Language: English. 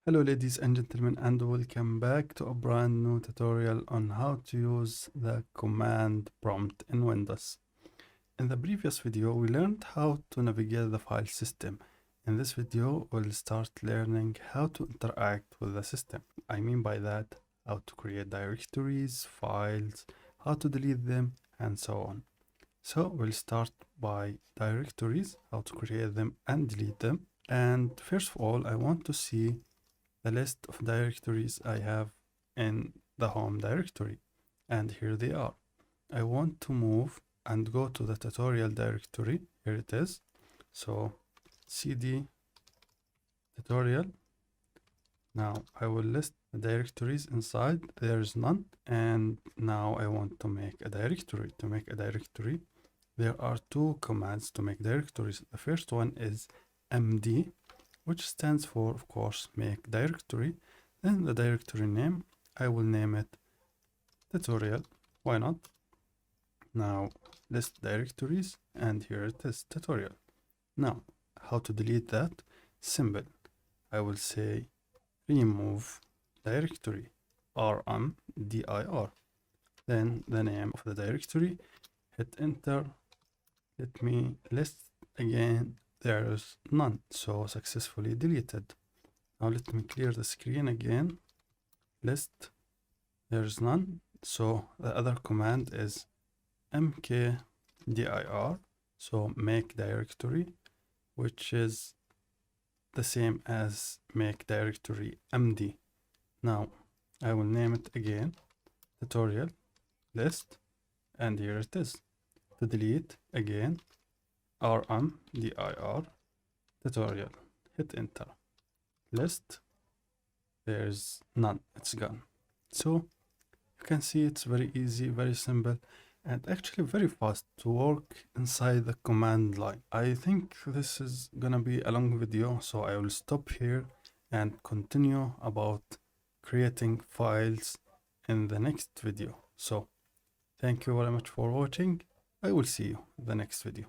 Hello ladies and gentlemen, and welcome back to a brand new tutorial on how to use the command prompt in Windows. In the previous video we learned how to navigate the file system. In this video we'll start learning how to interact with the system. I mean by that, how to create directories, files, how to delete them, and so on. So we'll start by directories, how to create them and delete them. And first of all, I want to see the list of directories I have in the home directory, and here they are. I want to move and go to the tutorial directory. Here it is. So cd tutorial. Now I will list the directories inside. There is none, and now I want to make a directory. To make a directory, there are two commands to make directories. The first one is md, which stands for, of course, make directory. Then the directory name, I will name it tutorial. Why not? Now list directories, and here it is, tutorial. Now, how to delete that? Simple. I will say remove directory, rmdir. Then the name of the directory, hit enter. Let me list again. There is none, so successfully deleted. Now let me clear the screen again. List, there is none, so the other command is mkdir, so make directory, which is the same as make directory md. Now I will name it again, tutorial list, and here it is. To delete again, rmdir tutorial, hit enter. List, there's none, it's gone. So you can see it's very easy, very simple, and actually very fast to work inside the command line. I think this is gonna be a long video, so I will stop here and continue about creating files in the next video. So thank you very much for watching. I will see you in the next video.